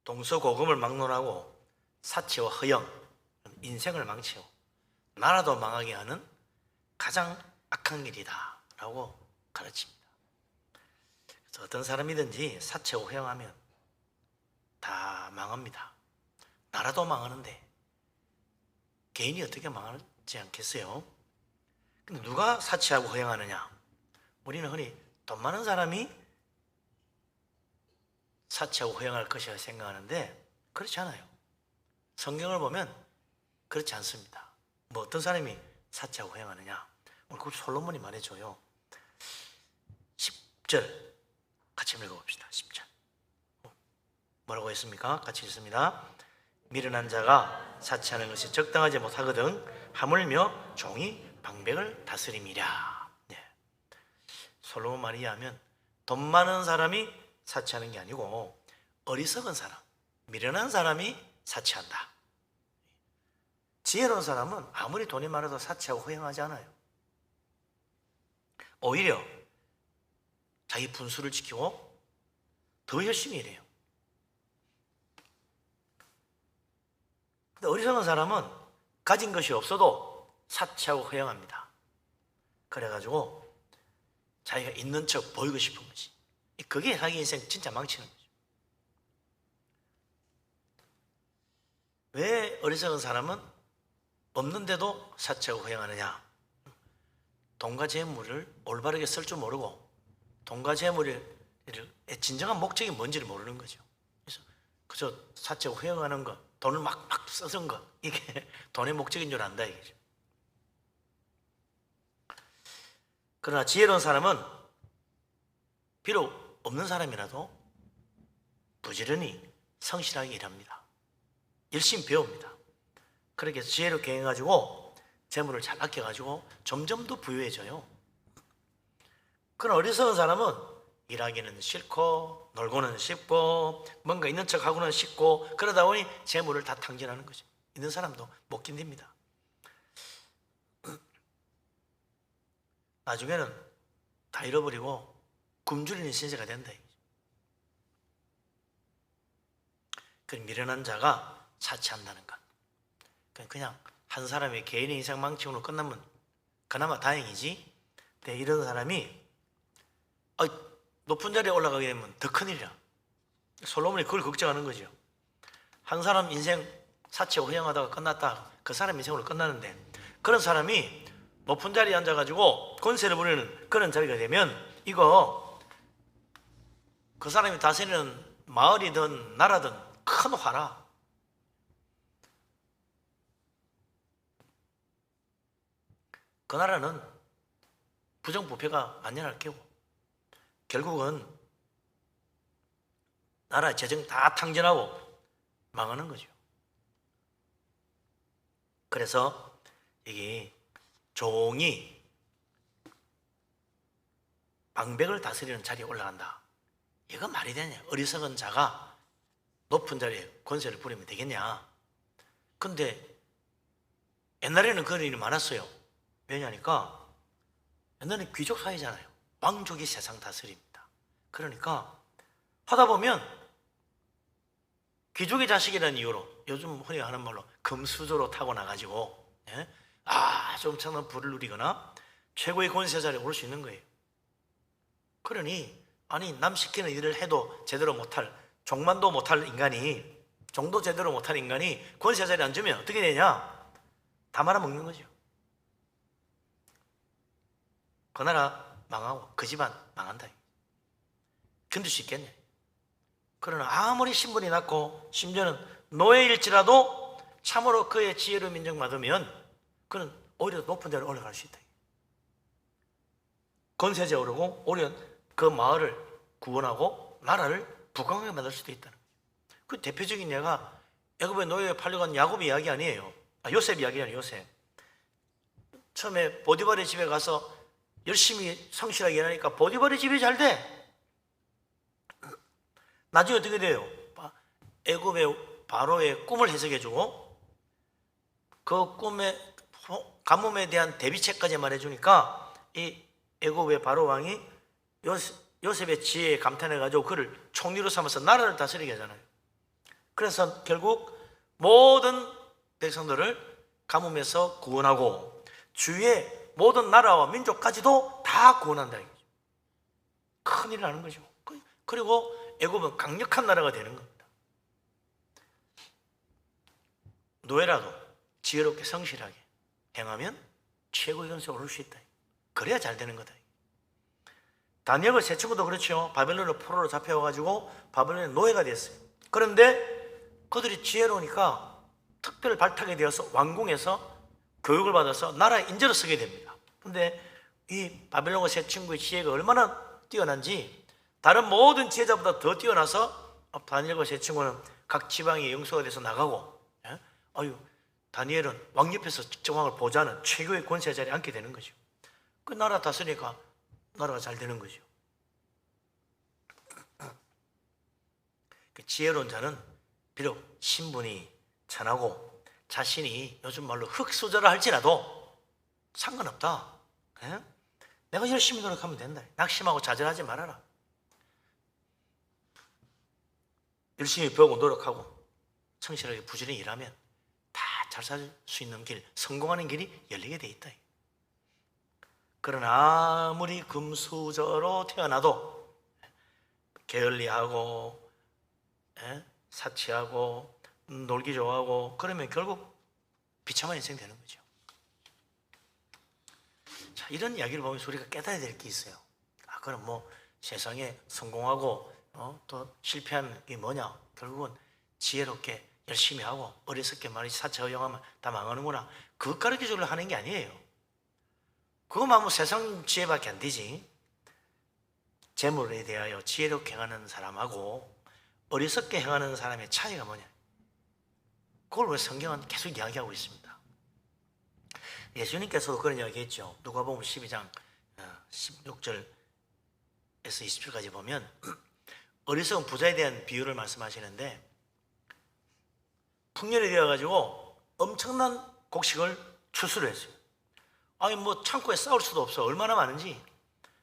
동서고금을 막론하고 사치와 허영, 인생을 망치고 나라도 망하게 하는 가장 악한 일이다 라고 가르칩니다. 그래서 어떤 사람이든지 사치와 허영하면 다 망합니다. 나라도 망하는데 개인이 어떻게 망하지 않겠어요? 근데 누가 사치하고 허영하느냐? 우리는 흔히 돈 많은 사람이 사치하고 허영할 것이라 생각하는데 그렇지 않아요. 성경을 보면 그렇지 않습니다. 뭐 어떤 사람이 사치하고 허영하느냐? 오늘 그 솔로몬이 말해줘요. 10절 같이 읽어봅시다. 10절 뭐라고 했습니까? 같이 읽습니다. 미련한 자가 사치하는 것이 적당하지 못하거든 하물며 종이 방백을 다스림이랴. 네. 솔로몬 말에 의하면 돈 많은 사람이 사치하는 게 아니고 어리석은 사람, 미련한 사람이 사치한다. 지혜로운 사람은 아무리 돈이 많아도 사치하고 허영하지 않아요. 오히려 자기 분수를 지키고 더 열심히 일해요. 근데 어리석은 사람은 가진 것이 없어도 사치하고 허영합니다. 그래가지고 자기가 있는 척 보이고 싶은 거지. 그게 자기 인생 진짜 망치는 거죠. 왜 어리석은 사람은 없는데도 사치하고 허영하느냐? 돈과 재물을 올바르게 쓸 줄 모르고 돈과 재물의 진정한 목적이 뭔지를 모르는 거죠. 그래서 그저 사치하고 허영하는 것, 돈을 막 써준 것, 이게 돈의 목적인 줄 안다 이거죠. 그러나 지혜로운 사람은 비록 없는 사람이라도 부지런히 성실하게 일합니다. 열심히 배웁니다. 그렇게 해서 지혜롭게 행해가지고 재물을 잘 아껴가지고 점점 더 부유해져요. 그런 어리석은 사람은 일하기는 싫고 놀고는 쉽고 뭔가 있는 척하고는 쉽고 그러다 보니 재물을 다 탕진하는 거죠. 있는 사람도 못 견딥니다. 나중에는 다 잃어버리고 굶주리는 신세가 된다. 그 미련한 자가 사치한다는 것. 그냥 한 사람의 개인의 인생 망치고는 끝나면 그나마 다행이지. 근데 이런 사람이 높은 자리에 올라가게 되면 더 큰일이야. 솔로몬이 그걸 걱정하는 거죠. 한 사람 인생 사치하고 허영하다가 끝났다. 그 사람 인생으로 끝나는데 그런 사람이 높은 자리에 앉아가지고 권세를 부리는 그런 자리가 되면 이거 그 사람이 다스리는 마을이든 나라든 큰 화라. 그 나라는 부정부패가 만연할 게고 결국은 나라 재정 다 탕진하고 망하는 거죠. 그래서 이게 종이 방백을 다스리는 자리에 올라간다. 이건 말이 되냐? 어리석은 자가 높은 자리에 권세를 부리면 되겠냐? 근데 옛날에는 그런 일이 많았어요. 왜냐니까 옛날에는 귀족 사회잖아요. 왕족이 세상 다스립니다. 그러니까 하다 보면 귀족의 자식이라는 이유로 요즘 흔히 하는 말로 금수저로 타고나가지고 아주 엄청난 부를 누리거나 최고의 권세 자리에 오를 수 있는 거예요. 그러니 아니 남 시키는 일을 해도 제대로 못할 종만도 못할 인간이 종도 제대로 못할 인간이 권세 자리에 앉으면 어떻게 되냐? 다 말아먹는 거죠. 그 나라 망하고 그 집안 망한다. 견딜 수 있겠네. 그러나 아무리 신분이 낮고 심지어는 노예일지라도 참으로 그의 지혜로 인정받으면 그는 오히려 높은 데로 올라갈 수 있다. 권세제 오르고 오히려 그 마을을 구원하고 나라를 부강하게 만들 수도 있다는 거죠. 그 대표적인 예가 애굽의 노예에 팔려간 야곱의 이야기 아니에요. 요셉 이야기 아니에요. 요셉. 처음에 보디발의 집에 가서 열심히 성실하게 일하니까 보디발의 집이 잘 돼. 나중에 어떻게 돼요? 애굽의 바로의 꿈을 해석해주고 그 꿈의 가뭄에 대한 대비책까지 말해주니까 이 애굽의 바로 왕이 요셉의 지혜에 감탄해가지고 그를 총리로 삼아서 나라를 다스리게 하잖아요. 그래서 결국 모든 백성들을 가뭄에서 구원하고 주위의 모든 나라와 민족까지도 다 구원한다. 큰일을 하는 거죠. 그리고 애굽은 강력한 나라가 되는 겁니다. 노예라도 지혜롭게 성실하게 행하면 최고의 권세에 오를 수 있다. 그래야 잘 되는 거다. 다니엘과 세 친구도 그렇죠. 바벨론으로 포로로 잡혀가지고 바벨론의 노예가 됐어요. 그런데 그들이 지혜로우니까 특별 발탁이 되어서 왕궁에서 교육을 받아서 나라의 인재로 쓰게 됩니다. 그런데 이 바벨론과 세 친구의 지혜가 얼마나 뛰어난지 다른 모든 지혜자보다 더 뛰어나서 다니엘과 세 친구는 각 지방의 영수가 돼서 나가고, 다니엘은 왕 옆에서 직접 왕을 보좌하는 최고의 권세 자리에 앉게 되는 거죠. 그 나라 다스리니까 나라가 잘 되는 거죠. 그 지혜로운 자는 비록 신분이 천하고 자신이 요즘 말로 흙수저라 할지라도 상관없다. 내가 열심히 노력하면 된다. 낙심하고 좌절하지 말아라. 열심히 배우고 노력하고 성실하게 부지런히 일하면 다 잘 살 수 있는 길, 성공하는 길이 열리게 돼 있다. 그러나 아무리 금수저로 태어나도 게을리하고 사치하고 놀기 좋아하고 그러면 결국 비참한 인생 되는 거죠. 자, 이런 이야기를 보면서 우리가 깨달아야 될 게 있어요. 그럼 뭐 세상에 성공하고 또 실패한 게 뭐냐? 결국은 지혜롭게 열심히 하고 어리석게 말이지 사치 허용하면 다 망하는구나. 그것 가르쳐주려 하는 게 아니에요. 그거만 뭐 세상 지혜밖에 안 되지. 재물에 대하여 지혜롭게 행하는 사람하고 어리석게 행하는 사람의 차이가 뭐냐? 그걸 왜 성경은 계속 이야기하고 있습니다. 예수님께서도 그런 이야기 했죠. 누가복음 12장 16절에서 20절까지 보면 어리석은 부자에 대한 비유를 말씀하시는데 풍년이 되어가지고 엄청난 곡식을 추수를 했어요. 뭐 창고에 쌓을 수도 없어. 얼마나 많은지.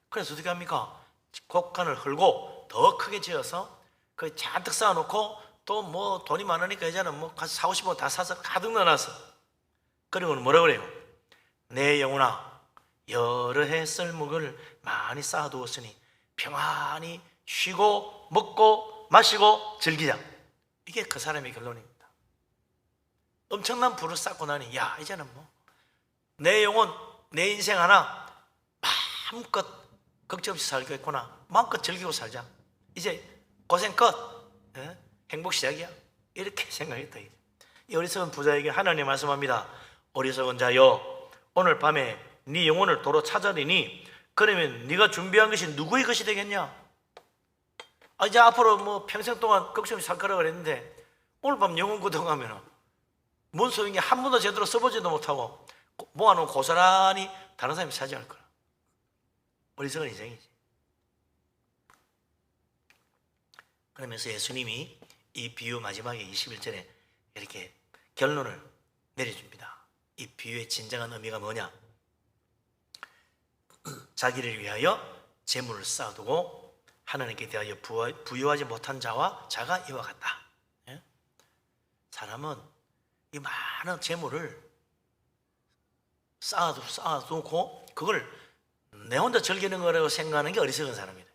그래서 어떻게 합니까? 곡간을 헐고 더 크게 지어서 그 잔뜩 쌓아놓고 또 뭐 돈이 많으니까 이제는 뭐 가서 사고 싶은 거 다 사서 가득 넣어놨어. 그리고는 뭐라 그래요? 내 영혼아 여러 해 썰묵을 많이 쌓아두었으니 평안히 쉬고 먹고 마시고 즐기자. 이게 그 사람의 결론입니다. 엄청난 부를 쌓고 나니 이제는 뭐 내 영혼 내 인생 하나 마음껏 걱정 없이 살겠구나. 마음껏 즐기고 살자. 이제 고생 끝. 행복 시작이야. 이렇게 생각했다. 이 어리석은 부자에게 하나님 말씀합니다. 어리석은 자여 오늘 밤에 네 영혼을 도로 찾아내니 그러면 네가 준비한 것이 누구의 것이 되겠냐? 이제 앞으로 뭐 평생 동안 걱정 없이 살 거라고 그랬는데 오늘 밤 영혼 구덩하면 뭔 소용이 한 번도 제대로 써보지도 못하고 모아놓은 고스란히 다른 사람이 차지할 거라. 어리석은 인생이지. 그러면서 예수님이 이 비유 마지막에 21절에 이렇게 결론을 내려줍니다. 이 비유의 진정한 의미가 뭐냐? 자기를 위하여 재물을 쌓아두고 하나님께 대하여 부유하지 못한 자와 자가 이와 같다. 사람은 이 많은 재물을 쌓아두고 그걸 내 혼자 즐기는 거라고 생각하는 게 어리석은 사람이다.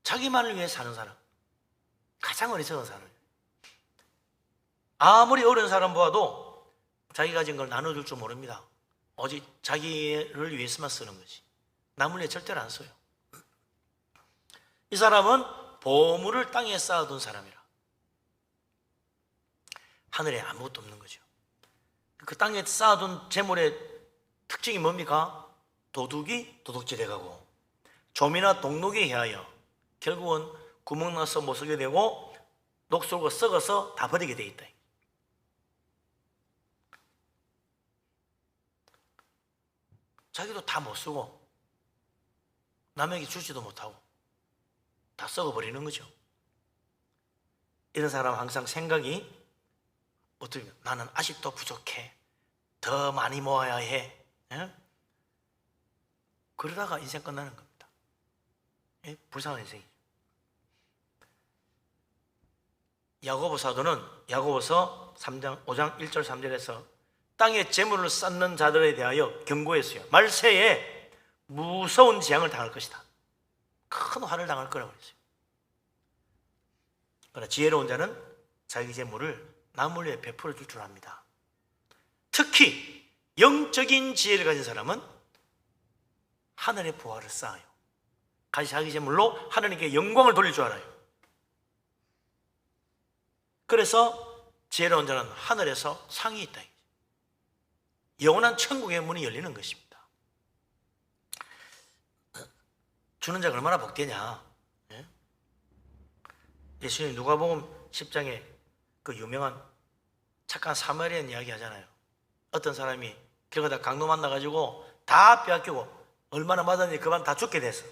자기만을 위해 사는 사람, 가장 어리석은 사람이에요. 아무리 어려운 사람 보아도 자기 가진 걸 나눠줄 줄 모릅니다. 오직 자기를 위해서만 쓰는 거지. 남을 위해 절대로 안 써요. 이 사람은 보물을 땅에 쌓아둔 사람이라. 하늘에 아무것도 없는 거죠. 그 땅에 쌓아둔 재물의 특징이 뭡니까? 도둑이 도둑질해 가고 좀이나 동록에 의하여 결국은 구멍나서 못 쓰게 되고 녹슬고 썩어서 다 버리게 돼 있다. 자기도 다 못 쓰고 남에게 주지도 못하고 다 썩어버리는 거죠. 이런 사람은 항상 생각이 어떻게 나는 아직도 부족해. 더 많이 모아야 해. 그러다가 인생 끝나는 겁니다. 불쌍한 인생이죠. 야고보 사도는 야고보서 3장 5장 1절 3절에서 땅에 재물을 쌓는 자들에 대하여 경고했어요. 말세에 무서운 재앙을 당할 것이다. 큰 화를 당할 거라고 그랬어요. 그러나 지혜로운 자는 자기 재물을 남을 위해 베풀어 줄 줄 압니다. 특히 영적인 지혜를 가진 사람은 하늘의 보화를 쌓아요. 자기 재물로 하나님께 영광을 돌릴 줄 알아요. 그래서 지혜로운 자는 하늘에서 상이 있다. 영원한 천국의 문이 열리는 것입니다. 주는 자가 얼마나 복되냐. 예수님 누가복음 10장에 그 유명한 착한 사마리아인 이야기 하잖아요. 어떤 사람이 길 가다 강도 만나가지고 다 빼앗기고 얼마나 맞았는지 그만 다 죽게 됐어.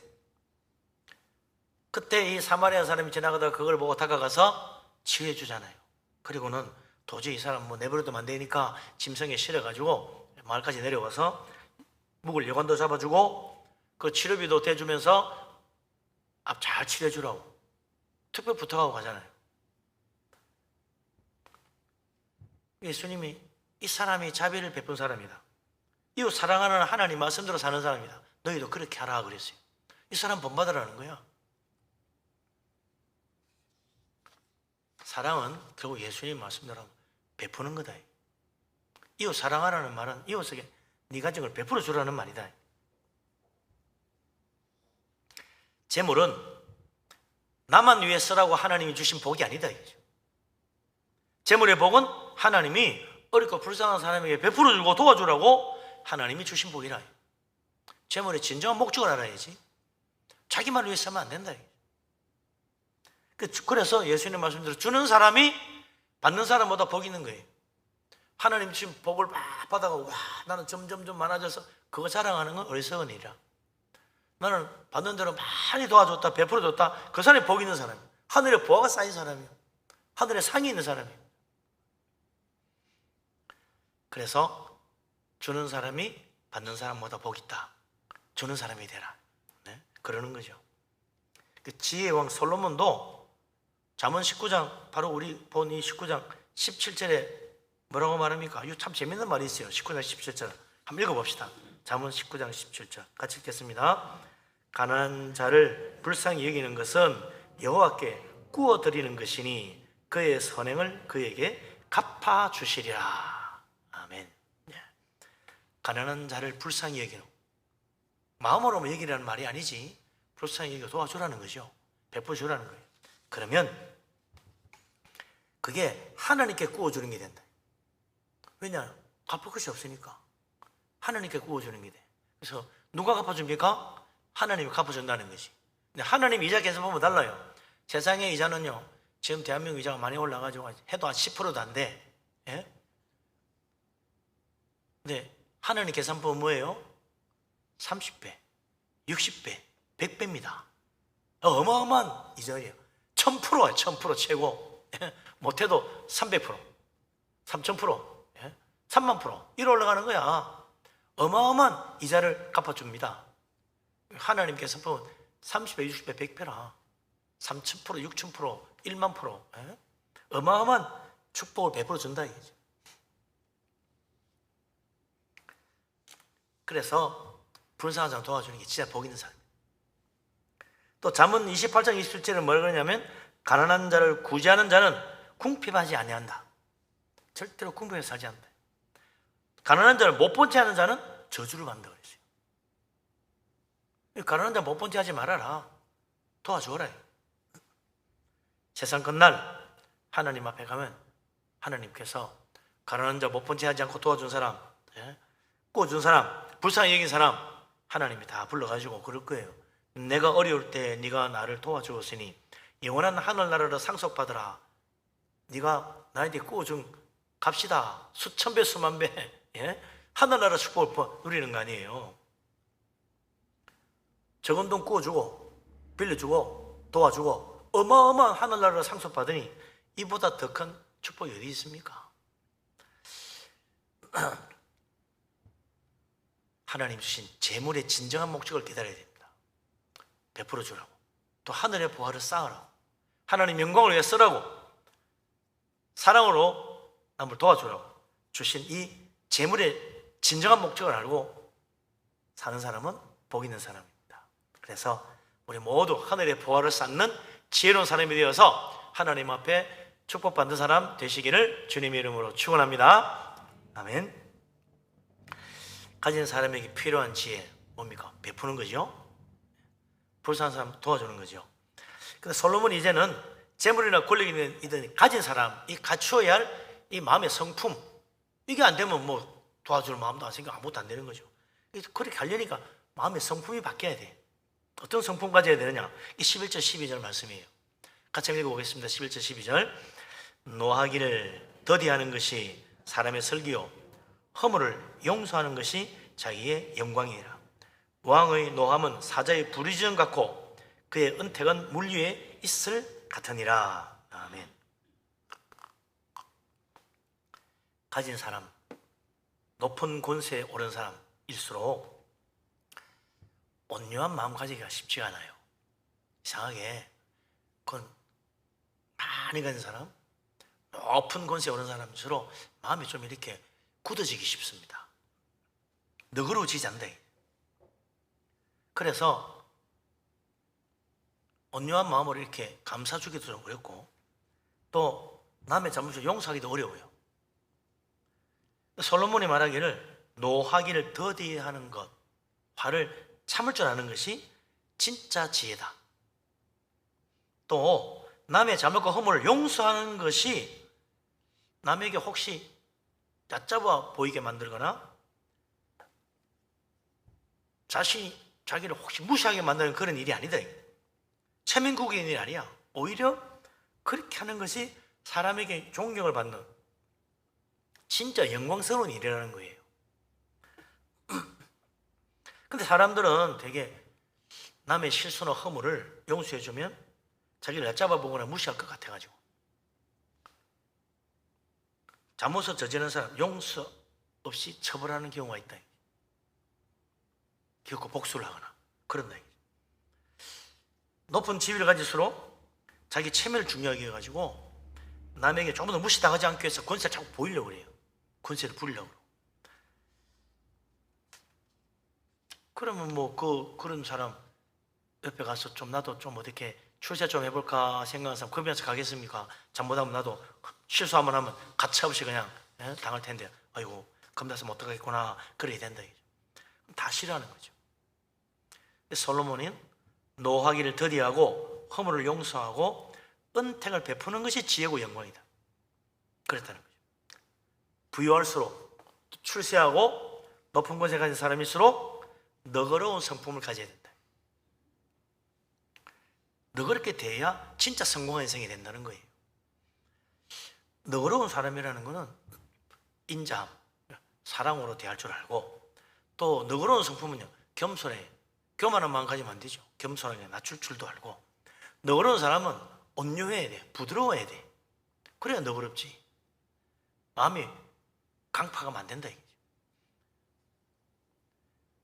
그때 이 사마리아 사람이 지나가다가 그걸 보고 다가가서 치유해 주잖아요. 그리고는 도저히 이 사람 뭐 내버려두면 안 되니까 짐승에 실어가지고 마을까지 내려와서 묵을 여관도 잡아주고 그 치료비도 대주면서 앞 잘 치료해 주라고 특별 부탁하고 가잖아요. 예수님이 이 사람이 자비를 베푼 사람이다. 이웃 사랑하는 하나님 말씀대로 사는 사람이다. 너희도 그렇게 하라 그랬어요. 이 사람 본받으라는 거야. 사랑은 결국 예수님 말씀대로 베푸는 거다. 이웃 사랑하라는 말은 이웃에게 네 가진 걸 베풀어 주라는 말이다. 재물은 나만 위해 쓰라고 하나님이 주신 복이 아니다. 재물의 복은 하나님이 어렵고 불쌍한 사람에게 베풀어 주고 도와주라고 하나님이 주신 복이라. 재물의 진정한 목적을 알아야지. 자기만 위해 쓰면 안 된다. 그래서 예수님 말씀대로 주는 사람이 받는 사람보다 복이 있는 거예요. 하나님 지금 복을 막 받아가고 와 나는 점점 많아져서 그거 자랑하는 건 어리석은 일이라. 나는 받는 대로 많이 도와줬다 베풀어줬다 그 사람이 복이 있는 사람이에요. 하늘에 보화가 쌓인 사람이에요. 하늘에 상이 있는 사람이에요. 그래서 주는 사람이 받는 사람보다 복이 있다. 주는 사람이 되라. 네? 그러는 거죠. 그 지혜의 왕 솔로몬도 잠언 19장 바로 우리 본 이 19장 17절에 뭐라고 말합니까? 이거 참 재밌는 말이 있어요. 19장 17절 한번 읽어봅시다. 잠언 19장 17절 같이 읽겠습니다. 가난한 자를 불쌍히 여기는 것은 여호와께 구워드리는 것이니 그의 선행을 그에게 갚아주시리라. 아멘. 가난한 자를 불쌍히 여기는 마음으로만 여기라는 말이 아니지 불쌍히 여겨 도와주라는 거죠. 베풀어 주라는 거예요. 그러면 그게 하나님께 구워주는 게 된다. 왜냐? 갚을 것이 없으니까 하나님께 구워주는 게 돼. 그래서 누가 갚아줍니까? 하나님이 갚아준다는 거지. 근데 하나님 이자 계산 보면 달라요. 세상의 이자는요 지금 대한민국 이자가 많이 올라가지고 해도 한 10%도 안 돼. 예? 근데 하나님 계산 보면 뭐예요? 30배, 60배, 100배입니다. 어마어마한 이자예요. 1000%예요. 1000% 최고. 못해도 300%, 3000%, 3만%. 이로 올라가는 거야. 어마어마한 이자를 갚아줍니다. 하나님께서 보면 30배, 60배, 100배라. 3000%, 6000%, 1만%. 어마어마한 축복을 베풀어 준다 이거죠. 그래서 불쌍한 사람 도와주는 게 진짜 복 있는 사람. 또 잠언 28장 27절에 뭐라 그러냐면 가난한 자를 구제하는 자는 궁핍하지 아니한다. 절대로 궁핍해서 살지 않는다. 가난한 자를 못 본 채 하는 자는 저주를 받는다 그랬어요. 가난한 자 못 본 채 하지 말아라. 도와줘라. 세상 끝날 하나님 앞에 가면 하나님께서 가난한 자 못 본 채 하지 않고 도와준 사람, 구워준 사람, 불쌍히 여긴 사람 하나님이 다 불러가지고 그럴 거예요. 내가 어려울 때 네가 나를 도와주었으니 영원한 하늘나라로 상속받으라. 네가 나에게 구워준 값이다. 수천 배 수만 배 하늘나라 축복을 누리는 거 아니에요. 적은 돈 구워주고 빌려주고 도와주고 어마어마한 하늘나라로 상속받으니 이보다 더 큰 축복이 어디 있습니까? 하나님 주신 재물의 진정한 목적을 기다려야 됩니다. 베풀어 주라고. 또 하늘의 보화를 쌓으라고. 하나님 영광을 위해 쓰라고. 사랑으로 남을 도와주라고 주신 이 재물의 진정한 목적을 알고 사는 사람은 복 있는 사람입니다. 그래서 우리 모두 하늘의 보화를 쌓는 지혜로운 사람이 되어서 하나님 앞에 축복받는 사람 되시기를 주님의 이름으로 축원합니다. 아멘. 가진 사람에게 필요한 지혜 뭡니까? 베푸는 거죠. 불쌍한 사람 도와주는 거죠. 근데 솔로몬이 이제는 재물이나 권력이든 가진 사람, 이 갖추어야 할 이 마음의 성품, 이게 안 되면 뭐 도와줄 마음도 안 생기고 아무것도 안 되는 거죠. 그렇게 하려니까 마음의 성품이 바뀌어야 돼. 어떤 성품 가져야 되느냐? 이 11절 12절 말씀이에요. 같이 읽어보겠습니다. 11절 12절. 노하기를 더디하는 것이 사람의 설기요 허물을 용서하는 것이 자기의 영광이라. 왕의 노함은 사자의 부르짖음 같고 그의 은택은 물 위에 있을 같으니라. 아멘. 가진 사람, 높은 권세에 오른 사람일수록 온유한 마음 가지기가 쉽지가 않아요. 이상하게 그건 많이 가진 사람, 높은 권세에 오른 사람일수록 마음이 좀 이렇게 굳어지기 쉽습니다. 너그러워지지 않는다. 그래서 온유한 마음으로 이렇게 감사주기도 좀 어렵고 또 남의 잘못을 용서하기도 어려워요. 솔로몬이 말하기를 노하기를 더디하는 것, 화를 참을 줄 아는 것이 진짜 지혜다. 또 남의 잘못과 허물을 용서하는 것이 남에게 혹시 얕잡아 보이게 만들거나 자기를 혹시 무시하게 만드는 그런 일이 아니다. 체면국인 일이 아니야. 오히려 그렇게 하는 것이 사람에게 존경을 받는 진짜 영광스러운 일이라는 거예요. 근데 사람들은 되게 남의 실수나 허물을 용서해주면 자기를 얕잡아 보거나 무시할 것 같아가지고 잘못을 저지르는 사람 용서 없이 처벌하는 경우가 있다. 결코 복수를 하거나 그런다. 높은 지위를 가질수록 자기 체면을 중요하게 해가지고 남에게 조금 더 무시당하지 않기 위해서 권세를 자꾸 보이려고 그래요. 권세를 부리려고. 그러면 뭐 그런 사람 옆에 가서 좀 나도 좀 어떻게 출세 좀 해볼까 생각하는 사람 그러면서 가겠습니까? 잘못하면 나도 실수 한번 하면 가차없이 그냥 당할 텐데 아이고 겁나서 못 들어가겠구나 그래야 된다. 다 싫어하는 거죠. 솔로몬은 노하기를 더디하고 허물을 용서하고 은택을 베푸는 것이 지혜고 영광이다. 그랬다는 거죠. 부유할수록 출세하고 높은 권세 가진 사람일수록 너그러운 성품을 가져야 된다. 너그럽게 대해야 진짜 성공한 인생이 된다는 거예요. 너그러운 사람이라는 것은 인자함, 사랑으로 대할 줄 알고 또 너그러운 성품은요 겸손해. 교만한 마음 가지면 안 되죠. 겸손하게 낮출 줄도 알고 너그러운 사람은 온유해야 돼. 부드러워야 돼. 그래야 너그럽지. 마음이 강팍하면 안 된다.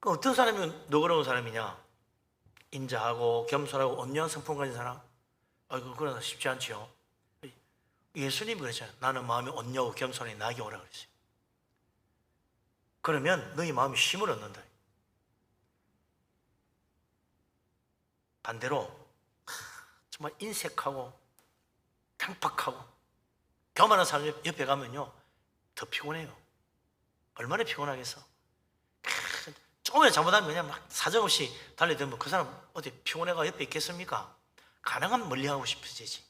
그 어떤 사람이 너그러운 사람이냐? 인자하고 겸손하고 온유한 성품 가진 사람? 아이고 그러나 쉽지 않지요. 예수님이 그랬잖아요. 나는 마음이 온유하고 겸손해 나에게 오라 그랬어요. 그러면 너희 마음이 힘을 얻는다. 반대로 정말 인색하고 강팍하고 교만한 사람 옆에 가면요 더 피곤해요. 얼마나 피곤하겠어. 조금이라도 잘못하면 그냥 막 사정없이 달려들면 그 사람 어디 피곤해가 옆에 있겠습니까? 가능하면 멀리하고 싶어지지.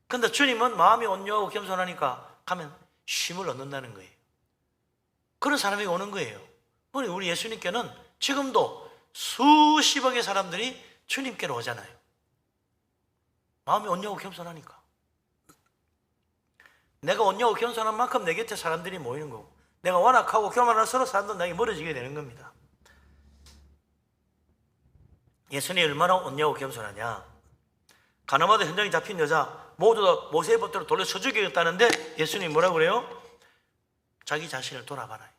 근데 주님은 마음이 온유하고 겸손하니까 가면 쉼을 얻는다는 거예요. 그런 사람이 오는 거예요. 우리 예수님께는 지금도 수십억의 사람들이 주님께로 오잖아요. 마음이 온유하고 겸손하니까. 내가 온유하고 겸손한 만큼 내 곁에 사람들이 모이는 거고 내가 완악하고 교만할수록 사람들은 나에게 멀어지게 되는 겁니다. 예수님이 얼마나 온유하고 겸손하냐. 가나마도 현장에 잡힌 여자 모두 다 모세의 법대로 돌려쳐 죽이겠다는데 예수님이 뭐라고 그래요? 자기 자신을 돌아봐라.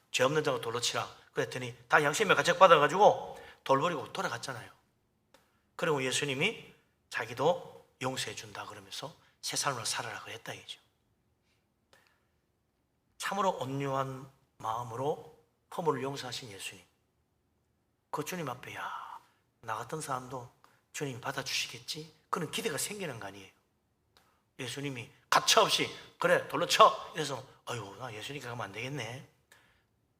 죄 없는 자가 돌로 치라. 그랬더니 다 양심의 가책 받아가지고 돌 버리고 돌아갔잖아요. 그리고 예수님이 자기도 용서해 준다 그러면서 새 삶으로 살아라 그랬다 이죠. 참으로 온유한 마음으로 허물을 용서하신 예수님, 그 주님 앞에 나 같은 사람도 주님이 받아주시겠지? 그런 기대가 생기는 거 아니에요. 예수님이 가차없이 그래 돌로 쳐 이래서 아유 나 예수님께 가면 안 되겠네,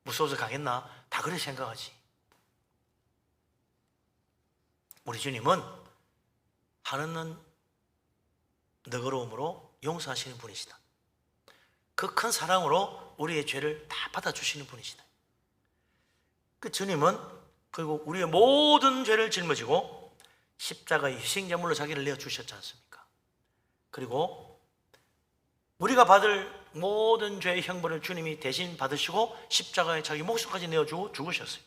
무서워서 가겠나, 다 그렇게 생각하지. 우리 주님은 하나는 너그러움으로 용서하시는 분이시다. 그 큰 사랑으로 우리의 죄를 다 받아주시는 분이시다. 그 주님은 그리고 우리의 모든 죄를 짊어지고 십자가의 희생제물로 자기를 내어주셨지 않습니까? 그리고 우리가 받을 모든 죄의 형벌을 주님이 대신 받으시고 십자가에 자기 목숨까지 내어주고 죽으셨어요.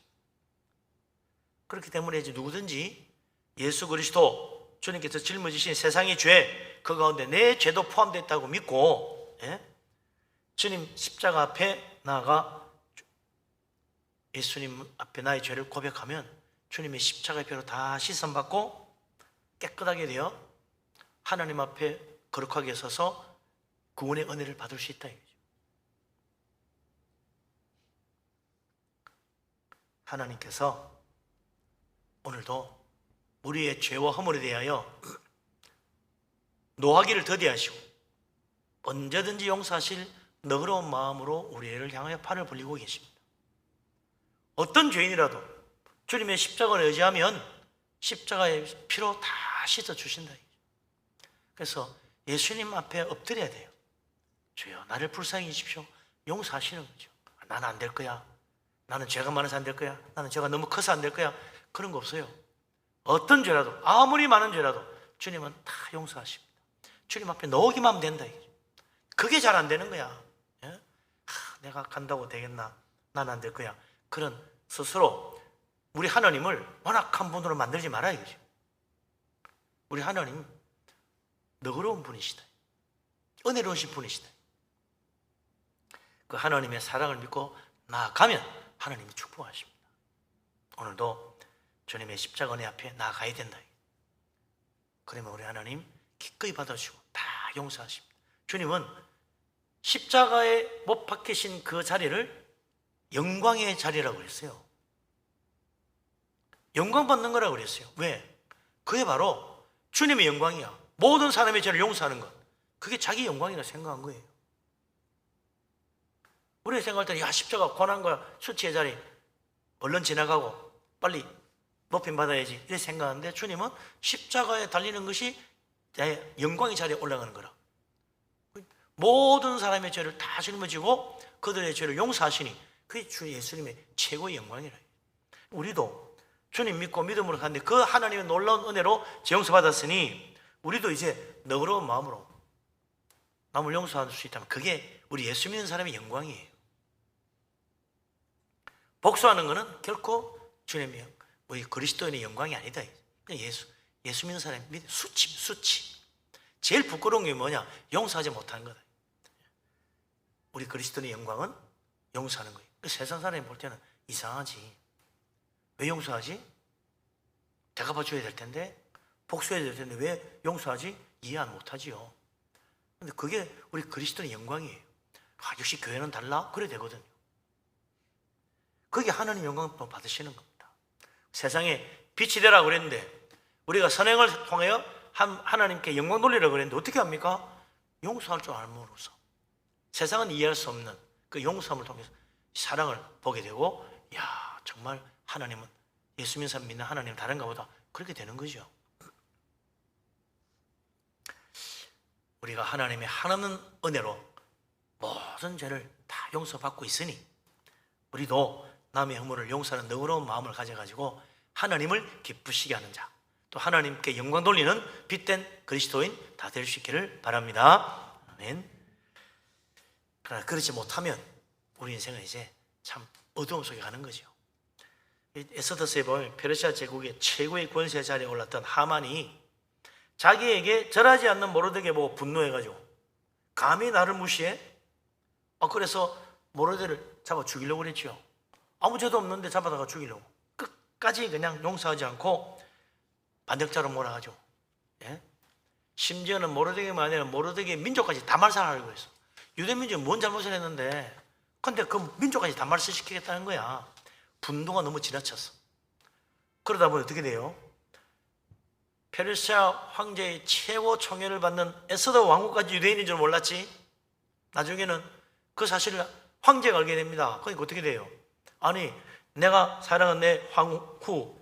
그렇기 때문에 이제 누구든지 예수 그리스도 주님께서 짊어지신 세상의 죄, 그 가운데 내 죄도 포함되어 있다고 믿고 주님 십자가 앞에 나아가 예수님 앞에 나의 죄를 고백하면 주님의 십자가의 피로 다 씻음받고 깨끗하게 되어 하나님 앞에 거룩하게 서서 구원의 은혜를 받을 수 있다. 하나님께서 오늘도 우리의 죄와 허물에 대하여 노하기를 더디하시고 언제든지 용서하실 너그러운 마음으로 우리를 향하여 팔을 벌리고 계십니다. 어떤 죄인이라도 주님의 십자가를 의지하면 십자가의 피로 다 씻어주신다. 그래서 예수님 앞에 엎드려야 돼요. 주여 나를 불쌍히 여기십시오. 용서하시는 거죠. 나는 안 될 거야, 나는 죄가 많아서 안 될 거야, 나는 죄가 너무 커서 안 될 거야, 그런 거 없어요. 어떤 죄라도, 아무리 많은 죄라도 주님은 다 용서하십니다. 주님 앞에 넣기만 하면 된다. 그게 잘 안 되는 거야. 내가 간다고 되겠나, 난 안 될 거야, 그런 스스로 우리 하나님을 완악한 분으로 만들지 말아야죠. 우리 하나님 너그러운 분이시다, 은혜로우신 분이시다. 그 하나님의 사랑을 믿고 나아가면 하나님이 축복하십니다. 오늘도 주님의 십자가 은혜 앞에 나아가야 된다. 그러면 우리 하나님 기꺼이 받아주시고 다 용서하십니다. 주님은 십자가에 못 박히신 그 자리를 영광의 자리라고 그랬어요. 영광 받는 거라고 그랬어요. 왜? 그게 바로 주님의 영광이야. 모든 사람의 죄를 용서하는 것, 그게 자기 영광이라 생각한 거예요. 우리가 생각할 때는 야 십자가 고난과 수치의 자리 얼른 지나가고 빨리 높임 받아야지 이렇게 생각하는데, 주님은 십자가에 달리는 것이 영광의 자리에 올라가는 거라. 모든 사람의 죄를 다 짊어지고 그들의 죄를 용서하시니 그게 주 예수님의 최고의 영광이라. 우리도 주님 믿고 믿음으로 가는데 그 하나님의 놀라운 은혜로 용서받았으니 우리도 이제 너그러운 마음으로 남을 용서할 수 있다면 그게 우리 예수 믿는 사람의 영광이에요. 복수하는 것은 결코 주님의 우리 그리스도인의 영광이 아니다. 그냥 예수 믿는 사람의 수치. 제일 부끄러운 게 뭐냐? 용서하지 못하는 거다. 우리 그리스도인의 영광은 용서하는 거예요. 세상 사람이 볼 때는 이상하지, 왜 용서하지? 대갚아줘야 될 텐데, 복수해야 될 텐데 왜 용서하지? 이해 못하지요. 근데 그게 우리 그리스도의 영광이에요. 역시 교회는 달라? 그래 되거든요. 그게 하나님 영광을 받으시는 겁니다. 세상에 빛이 되라고 그랬는데 우리가 선행을 통하여 하나님께 영광 돌리라고 그랬는데 어떻게 합니까? 용서할 줄 알므로써 세상은 이해할 수 없는 그 용서함을 통해서 사랑을 보게 되고, 야 정말 하나님은 예수 믿는 사람 믿는 하나님은 다른가 보다, 그렇게 되는 거죠. 우리가 하나님의 한없는 은혜로 모든 죄를 다 용서받고 있으니 우리도 남의 허물을 용서하는 너그러운 마음을 가져가지고 하나님을 기쁘시게 하는 자, 또 하나님께 영광 돌리는 빛된 그리스도인 다 될 수 있기를 바랍니다. 아멘. 그러나 그렇지 못하면 우리 인생은 이제 참 어두움 속에 가는 거죠. 에스더서에 보면 페르시아 제국의 최고의 권세 자리에 올랐던 하만이 자기에게 절하지 않는 모르드게 보고 분노해가지고 감히 나를 무시해? 그래서 모르드를 잡아 죽이려고 그랬죠. 아무 죄도 없는데 잡아다가 죽이려고 끝까지 그냥 용서하지 않고 반역자로 몰아가죠. 예? 심지어는 모르드게만 아니라 모르드게 민족까지 다 말살하려고 했어. 유대 민족이 뭔 잘못을 했는데, 근데 그 민족까지 다 말살시키겠다는 거야. 분노가 너무 지나쳤어. 그러다 보니 어떻게 돼요? 페르시아 황제의 최고 총애를 받는 에스더 왕후까지 유대인인 줄 몰랐지? 나중에는 그 사실을 황제가 알게 됩니다. 그러니까 어떻게 돼요? 아니, 내가 사랑하는 내 황후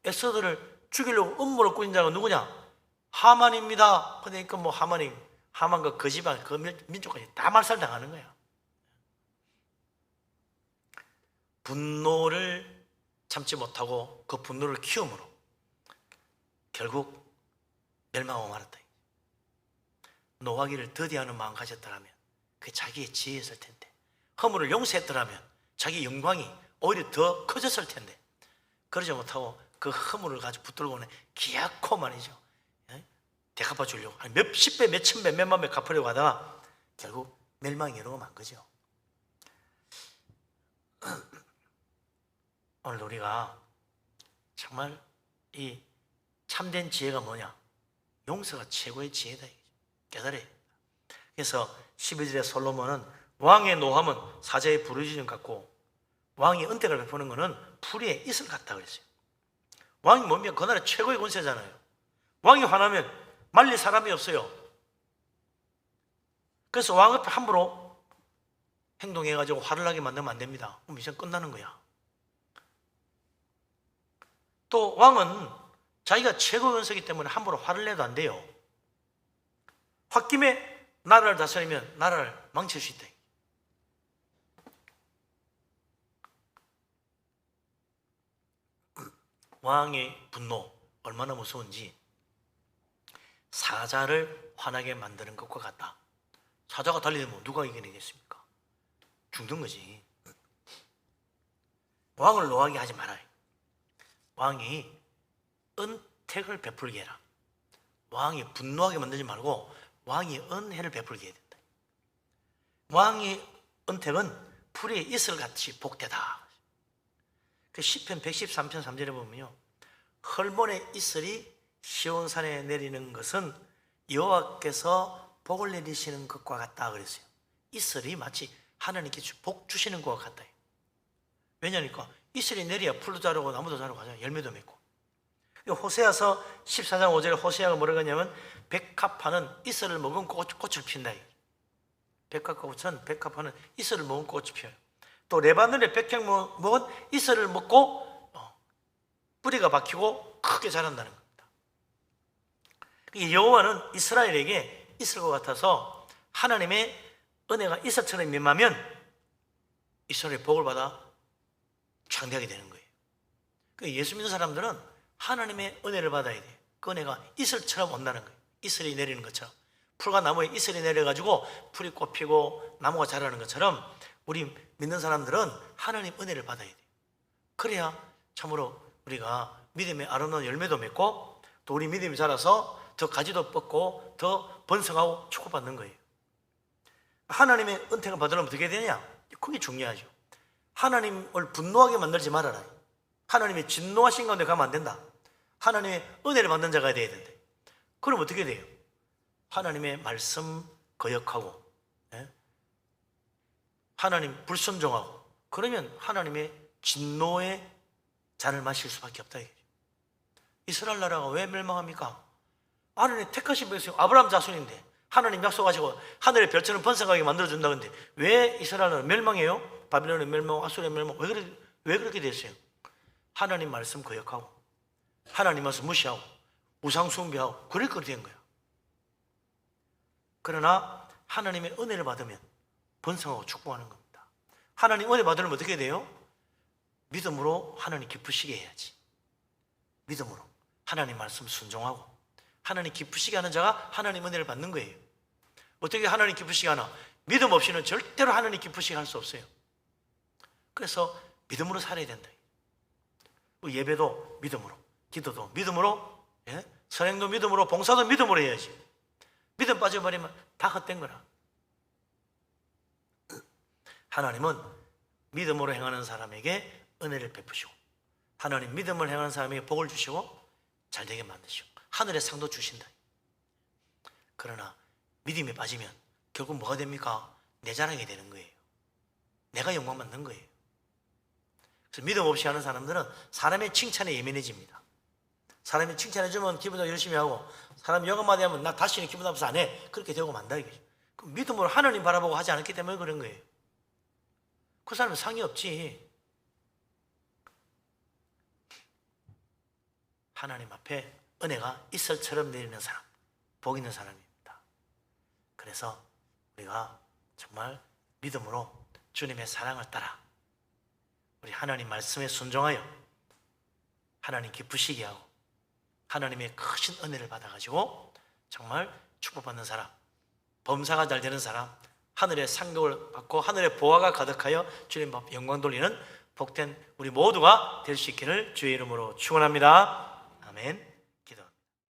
에스더를 죽이려고 음모를 꾸린 자가 누구냐? 하만입니다. 그러니까 뭐 하만과 그 집안, 그 민족까지 다 말살당하는 거야. 분노를 참지 못하고 그 분노를 키움으로 결국 멸망하고 말았다. 노하기를 더디하는 마음 가졌더라면 그게 자기의 지혜였을 텐데, 허물을 용서했더라면 자기 영광이 오히려 더 커졌을 텐데, 그러지 못하고 그 허물을 가지고 붙들고는 기약코 말이죠, 대갚아 주려고 몇십 배, 몇천 배, 몇만 배 갚으려고 하다가 결국 멸망이 이루고 만 거죠. 오늘 우리가 정말 이 참된 지혜가 뭐냐? 용서가 최고의 지혜다. 깨달아야 됩니다. 그래서 12절에 솔로몬은 왕의 노함은 사자의 부르짖음 같고 왕이 은택을 베푸는 것은 풀이의 이슬 같다 그랬어요. 왕이 뭡니까? 그 나라 최고의 권세잖아요. 왕이 화나면 말릴 사람이 없어요. 그래서 왕 앞에 함부로 행동해가지고 화를 나게 만들면 안 됩니다. 그럼 미션 끝나는 거야. 또 왕은 자기가 최고 권세이기 때문에 함부로 화를 내도 안 돼요. 홧김에 나라를 다스리면 나라를 망칠 수 있다. 왕의 분노 얼마나 무서운지 사자를 화나게 만드는 것과 같다. 사자가 달리면 누가 이겨내겠습니까? 죽는 거지. 왕을 노하게 하지 말아요. 왕이 은택을 베풀게 해라. 왕이 분노하게 만들지 말고 왕이 은혜를 베풀게 해야 된다. 왕의 은택은 풀의 이슬같이 복되다. 그 시편 113편 3절에 보면요, 헐몬의 이슬이 시온산에 내리는 것은 여호와께서 복을 내리시는 것과 같다 그랬어요. 이슬이 마치 하나님께 복 주시는 것과 같다. 왜냐니까 이슬이 내려야 풀도 자라고 나무도 자라고 하잖아요. 열매도 맺고. 호세아서 14장 5절에 호세아가 뭐라고 하냐면 백합화는 이슬을 먹은 꽃을 핀다. 백합꽃은 백합화는 이슬을 먹은 꽃이 피어요. 또 레바논의 백향 먹은 이슬을 먹고 뿌리가 박히고 크게 자란다는 겁니다. 여호와는 이스라엘에게 이슬과 같아서 하나님의 은혜가 이슬처럼 임하면 이스라엘의 복을 받아 창대하게 되는 거예요. 예수 믿는 사람들은 하나님의 은혜를 받아야 돼요. 그 은혜가 이슬처럼 온다는 거예요. 이슬이 내리는 것처럼, 풀과 나무에 이슬이 내려가지고 풀이 꽃피고 나무가 자라는 것처럼 우리 믿는 사람들은 하나님 은혜를 받아야 돼요. 그래야 참으로 우리가 믿음의 아름다운 열매도 맺고 또 우리 믿음이 자라서 더 가지도 뻗고 더 번성하고 축복받는 거예요. 하나님의 은혜를 받으려면 어떻게 되냐? 그게 중요하죠. 하나님을 분노하게 만들지 말아라. 하나님의 진노하신 가운데 가면 안 된다. 하나님의 은혜를 받는 자가 돼야 된다. 그럼 어떻게 돼요? 하나님의 말씀 거역하고 하나님 불순종하고 그러면 하나님의 진노의 잔을 마실 수밖에 없다. 이스라엘 나라가 왜 멸망합니까? 하나님 택하신 백성 아브라함 자손인데 하나님 약속하시고 하늘의 별처럼 번성하게 만들어준다. 근데 왜 이스라엘 나라 멸망해요? 바빌론의 멸망, 아수르의 멸망. 왜 그렇게 됐어요? 하나님 말씀 거역하고 하나님 말씀 무시하고 우상 숭배하고 그럴 거리 된 거야. 그러나 하나님의 은혜를 받으면 번성하고 축복하는 겁니다. 하나님 은혜 받으려면 어떻게 돼요? 믿음으로 하나님 기쁘시게 해야지. 믿음으로 하나님 말씀 순종하고 하나님 기쁘시게 하는 자가 하나님 은혜를 받는 거예요. 어떻게 하나님 기쁘시게 하나? 믿음 없이는 절대로 하나님 기쁘시게 할 수 없어요. 그래서 믿음으로 살아야 된다. 예배도 믿음으로, 기도도 믿음으로, 선행도 믿음으로, 봉사도 믿음으로 해야지. 믿음 빠져버리면 다 헛된 거라. 하나님은 믿음으로 행하는 사람에게 은혜를 베푸시고 하나님 믿음을 행하는 사람에게 복을 주시고 잘되게 만드시고 하늘의 상도 주신다. 그러나 믿음에 빠지면 결국 뭐가 됩니까? 내 자랑이 되는 거예요. 내가 영광 받는 거예요. 그래서 믿음 없이 하는 사람들은 사람의 칭찬에 예민해집니다. 사람이 칭찬해주면 기분도 열심히 하고, 사람이 영감하게 하면 나 다시는 기분 나빠서 안 해. 그렇게 되고 만다 이거죠. 그럼 믿음으로 하나님 바라보고 하지 않았기 때문에 그런 거예요. 그 사람은 상이 없지. 하나님 앞에 은혜가 이슬처럼 내리는 사람, 복 있는 사람입니다. 그래서 우리가 정말 믿음으로 주님의 사랑을 따라 우리 하나님 말씀에 순종하여 하나님 기쁘시게 하고 하나님의 크신 은혜를 받아가지고 정말 축복받는 사람, 범사가 잘 되는 사람, 하늘의 상급을 받고 하늘의 보화가 가득하여 주님 앞 영광 돌리는 복된 우리 모두가 될 수 있기를 주의 이름으로 축원합니다. 아멘.